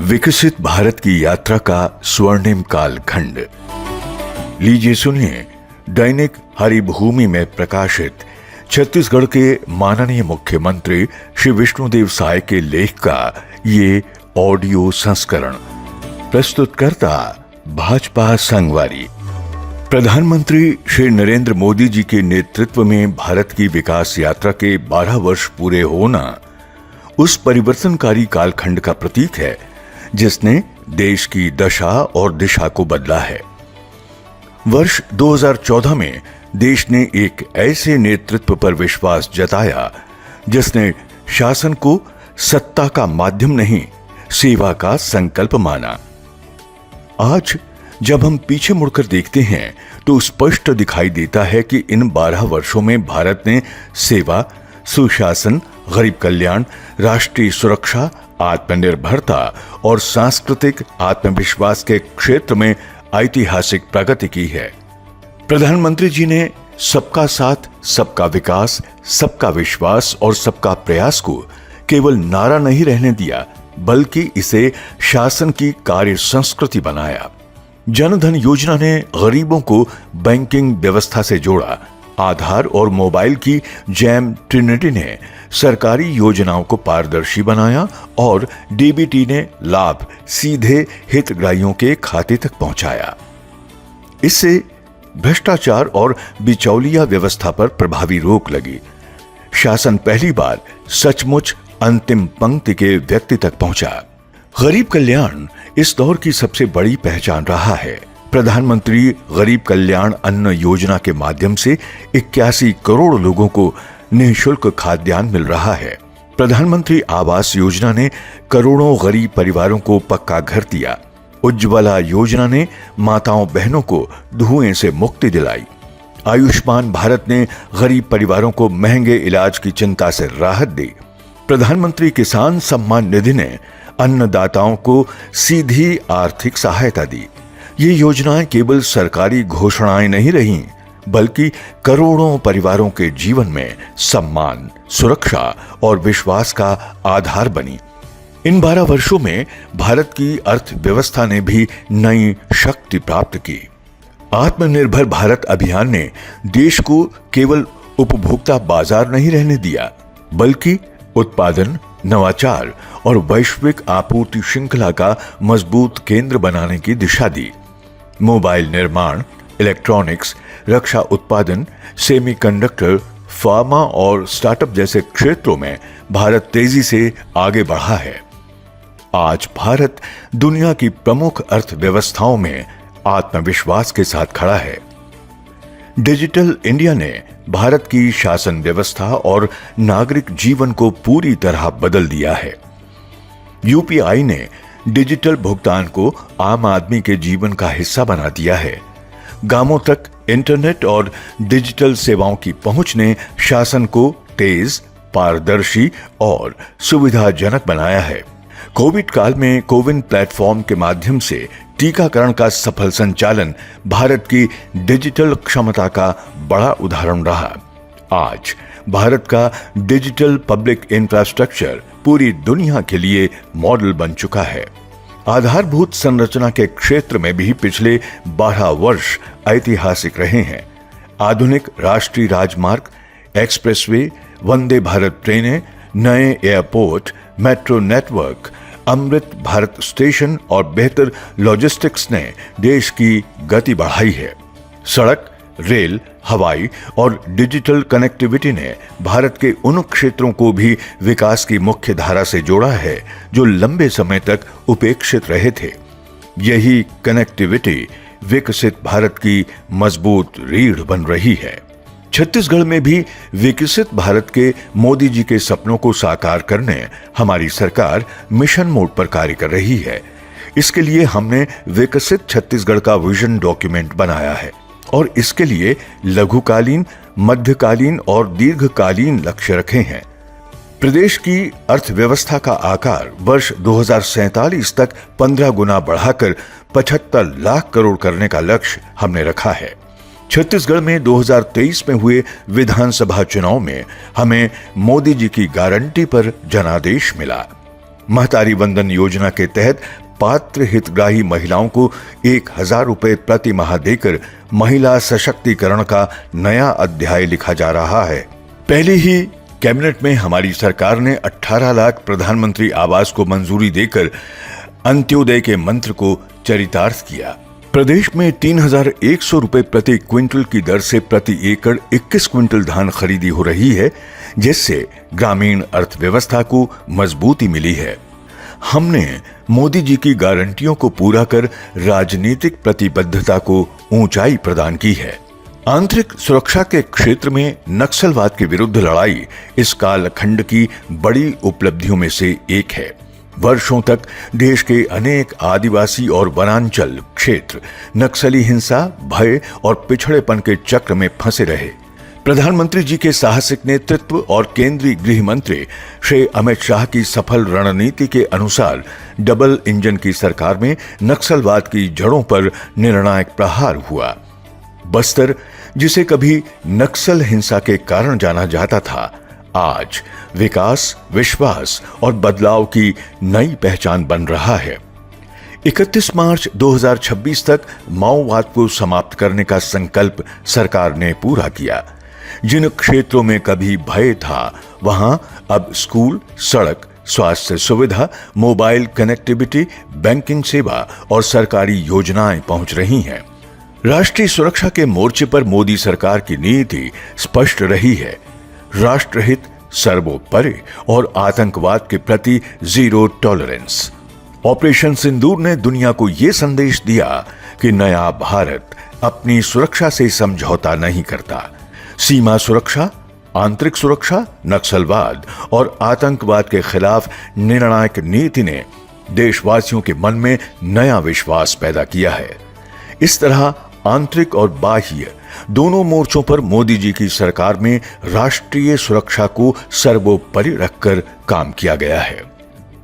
विकसित भारत की यात्रा का स्वर्णिम कालखंड। लीजिए सुनिए दैनिक हरिभूमि में प्रकाशित छत्तीसगढ़ के माननीय मुख्यमंत्री श्री विष्णुदेव साय के लेख का ये ऑडियो संस्करण। प्रस्तुतकर्ता भाजपा संगवारी। प्रधानमंत्री श्री नरेंद्र मोदी जी के नेतृत्व में भारत की विकास यात्रा के 12 वर्ष पूरे होना उस परिवर्तनकारी कालखंड का प्रतीक है जिसने देश की दशा और दिशा को बदला है। वर्ष 2014 में देश ने एक ऐसे नेतृत्व पर विश्वास जताया जिसने शासन को सत्ता का माध्यम नहीं, सेवा का संकल्प माना। आज जब हम पीछे मुड़कर देखते हैं तो स्पष्ट दिखाई देता है कि इन 12 वर्षों में भारत ने सेवा, सुशासन, गरीब कल्याण, राष्ट्रीय सुरक्षा, आत्मनिर्भरता और सांस्कृतिक आत्मविश्वास के क्षेत्र में ऐतिहासिक प्रगति की है। प्रधानमंत्री जी ने सबका साथ, सबका विकास, सबका विश्वास और सबका प्रयास को केवल नारा नहीं रहने दिया, बल्कि इसे शासन की कार्य संस्कृति बनाया। जनधन योजना ने गरीबों को बैंकिंग व्यवस्था से जोड़ा। आधार और मोबाइल की जैम ट्रिनिटी ने सरकारी योजनाओं को पारदर्शी बनाया और डीबीटी ने लाभ सीधे हितग्राहियों के खाते तक पहुंचाया। इससे भ्रष्टाचार और बिचौलिया व्यवस्था पर प्रभावी रोक लगी। शासन पहली बार सचमुच अंतिम पंक्ति के व्यक्ति तक पहुंचा। गरीब कल्याण इस दौर की सबसे बड़ी पहचान रहा है। प्रधानमंत्री गरीब कल्याण अन्न योजना के माध्यम से 81 करोड़ लोगों को निःशुल्क खाद्यान्न मिल रहा है। प्रधानमंत्री आवास योजना ने करोड़ों गरीब परिवारों को पक्का घर दिया। उज्ज्वला योजना ने माताओं बहनों को धुएं से मुक्ति दिलाई। आयुष्मान भारत ने गरीब परिवारों को महंगे इलाज की चिंता से राहत दी। प्रधानमंत्री किसान सम्मान निधि ने अन्नदाताओं को सीधी आर्थिक सहायता दी। ये योजनाएं केवल सरकारी घोषणाएं नहीं रहीं, बल्कि करोड़ों परिवारों के जीवन में सम्मान, सुरक्षा और विश्वास का आधार बनी। इन 12 वर्षों में भारत की अर्थव्यवस्था ने भी नई शक्ति प्राप्त की। आत्मनिर्भर भारत अभियान ने देश को केवल उपभोक्ता बाजार नहीं रहने दिया, बल्कि उत्पादन, नवाचार और वैश्विक आपूर्ति श्रृंखला का मजबूत केंद्र बनाने की दिशा दी। मोबाइल निर्माण, इलेक्ट्रॉनिक्स, रक्षा उत्पादन, सेमीकंडक्टर, फार्मा और स्टार्टअप जैसे क्षेत्रों में भारत तेजी से आगे बढ़ा है। आज भारत दुनिया की प्रमुख अर्थव्यवस्थाओं में आत्मविश्वास के साथ खड़ा है। डिजिटल इंडिया ने भारत की शासन व्यवस्था और नागरिक जीवन को पूरी तरह बदल दिया है। यूपीआई ने डिजिटल भुगतान को आम आदमी के जीवन का हिस्सा बना दिया है। गांवों तक इंटरनेट और डिजिटल सेवाओं की पहुंच ने शासन को तेज, पारदर्शी और सुविधाजनक बनाया है। कोविड काल में कोविन प्लेटफॉर्म के माध्यम से टीकाकरण का सफल संचालन भारत की डिजिटल क्षमता का बड़ा उदाहरण रहा। आज भारत का डिजिटल पब्लिक इंफ्रास्ट्रक्चर पूरी दुनिया के लिए मॉडल बन चुका है। आधारभूत संरचना के क्षेत्र में भी पिछले 12 वर्ष ऐतिहासिक रहे हैं। आधुनिक राष्ट्रीय राजमार्ग, एक्सप्रेसवे, वंदे भारत ट्रेनें, नए airport, metro network, Amrit Bharat station और बेहतर लॉजिस्टिक्स ने देश की गति बढ़ाई है। सड़क, रेल, हवाई और डिजिटल कनेक्टिविटी ने भारत के उन क्षेत्रों को भी विकास की मुख्य धारा से जोड़ा है जो लंबे समय तक उपेक्षित रहे थे। यही कनेक्टिविटी विकसित भारत की मजबूत रीढ़ बन रही है। छत्तीसगढ़ में भी विकसित भारत के मोदी जी के सपनों को साकार करने हमारी सरकार मिशन मोड पर कार्य कर रही है। इसके लिए हमने विकसित छत्तीसगढ़ का विजन डॉक्यूमेंट बनाया है और इसके लिए लघुकालीन, मध्यकालीन और दीर्घकालीन लक्ष्य रखे हैं। प्रदेश की अर्थव्यवस्था का आकार वर्ष 2047 तक 15 गुना बढ़ाकर 75 लाख करोड़ करने का लक्ष्य हमने रखा है। छत्तीसगढ़ में 2023 में हुए विधानसभा चुनाव में हमें मोदी जी की गारंटी पर जनादेश मिला। महतारी वंदन योजना के तहत पात्र हितग्राही महिलाओं को 1,000 रुपए प्रति माह देकर महिला सशक्तिकरण का नया अध्याय लिखा जा रहा है। पहले ही कैबिनेट में हमारी सरकार ने 18 लाख प्रधानमंत्री आवास को मंजूरी देकर अंत्योदय के मंत्र को चरितार्थ किया। प्रदेश में 3,100 रुपए प्रति क्विंटल की दर से प्रति एकड़ 21 क्विंटल धान खरीदी हो रही है, जिससे ग्रामीण अर्थव्यवस्था को मजबूती मिली है। हमने मोदी जी की गारंटियों को पूरा कर राजनीतिक प्रतिबद्धता को ऊंचाई प्रदान की है। आंतरिक सुरक्षा के क्षेत्र में नक्सलवाद के विरुद्ध लड़ाई इस कालखंड की बड़ी उपलब्धियों में से एक है। वर्षों तक देश के अनेक आदिवासी और वनांचल क्षेत्र नक्सली हिंसा, भय और पिछड़ेपन के चक्र में फंसे रहे। प्रधानमंत्री जी के साहसिक नेतृत्व और केंद्रीय गृह मंत्री श्री अमित शाह की सफल रणनीति के अनुसार डबल इंजन की सरकार में नक्सलवाद की जड़ों पर निर्णायक प्रहार हुआ। बस्तर, जिसे कभी नक्सल हिंसा के कारण जाना जाता था, आज विकास, विश्वास और बदलाव की नई पहचान बन रहा है। 31 मार्च 2026 तक माओवाद को समाप्त करने का संकल्प सरकार ने पूरा किया। जिन क्षेत्रों में कभी भय था, वहां अब स्कूल, सड़क, स्वास्थ्य सुविधा, मोबाइल कनेक्टिविटी, बैंकिंग सेवा और सरकारी योजनाएं पहुंच रही हैं। राष्ट्रीय सुरक्षा के मोर्चे पर मोदी सरकार की नीति स्पष्ट रही है। राष्ट्रहित सर्वोपरि और आतंकवाद के प्रति जीरो टॉलरेंस। ऑपरेशन सिंदूर ने दुनिया को यह संदेश दिया कि नया भारत अपनी सुरक्षा से समझौता नहीं करता। सीमा सुरक्षा, आंतरिक सुरक्षा, नक्सलवाद और आतंकवाद के खिलाफ निर्णायक नीति ने देशवासियों के मन में नया विश्वास पैदा किया है। इस तरह आंतरिक और बाह्य दोनों मोर्चों पर मोदी जी की सरकार में राष्ट्रीय सुरक्षा को सर्वोपरि रखकर काम किया गया है।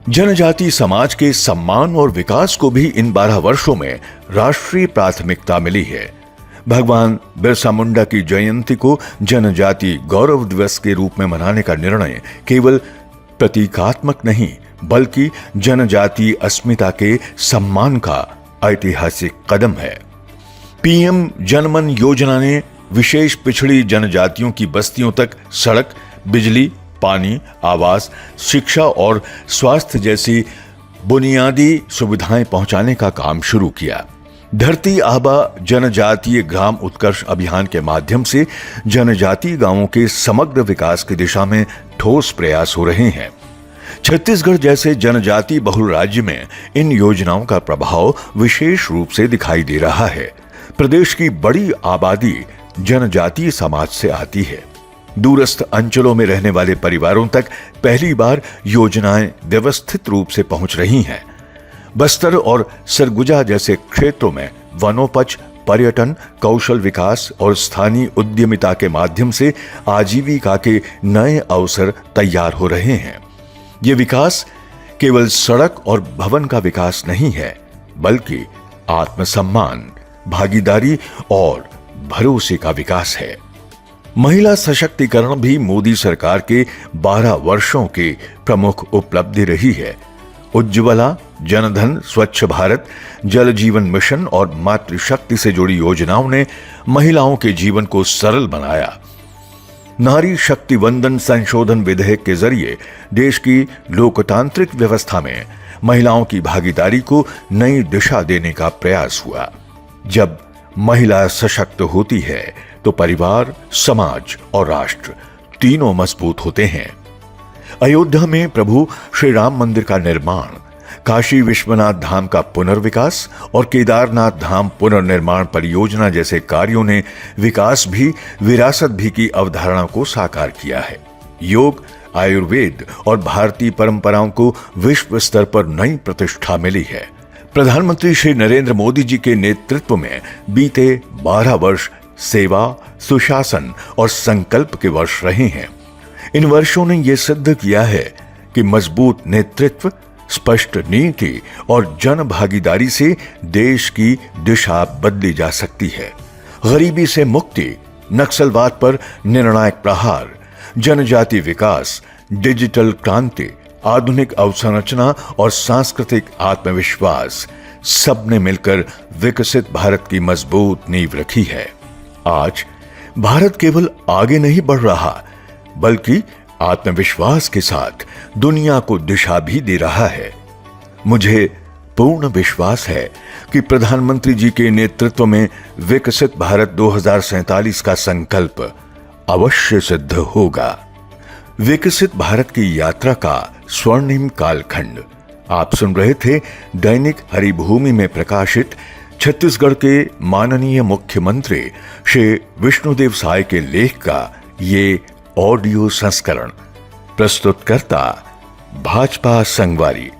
जनजातीय समाज के सम्मान और विकास को भी इन 12 वर्षों में राष्ट्रीय प्राथमिकता मिली है। भगवान बिरसा मुंडा की जयंती को जनजातीय गौरव दिवस के रूप में मनाने का निर्णय केवल प्रतीकात्मक नहीं, बल्कि जनजातीय अस्मिता के सम्मान का ऐतिहासिक कदम है। पीएम जनमन योजना ने विशेष पिछड़ी जनजातियों की बस्तियों तक सड़क, बिजली, पानी, आवास, शिक्षा और स्वास्थ्य जैसी बुनियादी सुविधाएं पहुंचाने का काम शुरू किया। धरती आबा जनजातीय ग्राम उत्कर्ष अभियान के माध्यम से जनजातीय गांवों के समग्र विकास की दिशा में ठोस प्रयास हो रहे हैं। छत्तीसगढ़ जैसे जनजातीय बहुल राज्य में इन योजनाओं का प्रभाव विशेष रूप से दिखाई दे रहा है। प्रदेश की बड़ी आबादी जनजातीय समाज से आती है। दूरस्थ अंचलों में रहने वाले परिवारों तक पहली बार योजनाएं व्यवस्थित रूप से पहुंच रही हैं। बस्तर और सरगुजा जैसे क्षेत्रों में वनोपज, पर्यटन, कौशल विकास और स्थानीय उद्यमिता के माध्यम से आजीविका के नए अवसर तैयार हो रहे हैं। ये विकास केवल सड़क और भवन का विकास नहीं है, बल्कि आत्मसम्मान, भागीदारी और भरोसे का विकास है। महिला सशक्तिकरण भी मोदी सरकार के 12 वर्षों की प्रमुख उपलब्धि रही है। उज्ज्वला, जनधन, स्वच्छ भारत, जल जीवन मिशन और मातृशक्ति से जुड़ी योजनाओं ने महिलाओं के जीवन को सरल बनाया। नारी शक्ति वंदन संशोधन विधेयक के जरिए देश की लोकतांत्रिक व्यवस्था में महिलाओं की भागीदारी को नई दिशा देने का प्रयास हुआ। जब महिला सशक्त होती है तो परिवार, समाज और राष्ट्र तीनों मजबूत होते हैं। अयोध्या में प्रभु श्री राम मंदिर का निर्माण, काशी विश्वनाथ धाम का पुनर्विकास और केदारनाथ धाम पुनर्निर्माण परियोजना जैसे कार्यों ने विकास भी, विरासत भी की अवधारणा को साकार किया है। योग, आयुर्वेद और भारतीय परंपराओं को विश्व स्तर पर नई प्रतिष्ठा मिली है। प्रधानमंत्री श्री नरेंद्र मोदी जी के नेतृत्व में बीते 12 वर्ष सेवा, सुशासन और संकल्प के वर्ष रहे हैं। इन वर्षों ने यह सिद्ध किया है कि मजबूत नेतृत्व, स्पष्ट नीति और जन भागीदारी से देश की दिशा बदली जा सकती है। गरीबी से मुक्ति, नक्सलवाद पर निर्णायक प्रहार, जनजातीय विकास, डिजिटल क्रांति आधुनिक अवसंरचना और सांस्कृतिक आत्मविश्वास सबने मिलकर विकसित भारत की मजबूत नींव रखी है। आज भारत केवल आगे नहीं बढ़ रहा, बल्कि आत्मविश्वास के साथ दुनिया को दिशा भी दे रहा है। मुझे पूर्ण विश्वास है कि प्रधानमंत्री जी के नेतृत्व में विकसित भारत 2047 का संकल्प अवश्य सिद्ध होगा। विकसित भारत की यात्रा का स्वर्णिम कालखंड। आप सुन रहे थे दैनिक हरिभूमि में प्रकाशित छत्तीसगढ़ के माननीय मुख्यमंत्री श्री विष्णुदेव साय के लेख का ये ऑडियो संस्करण। प्रस्तुतकर्ता भाजपा संगवारी।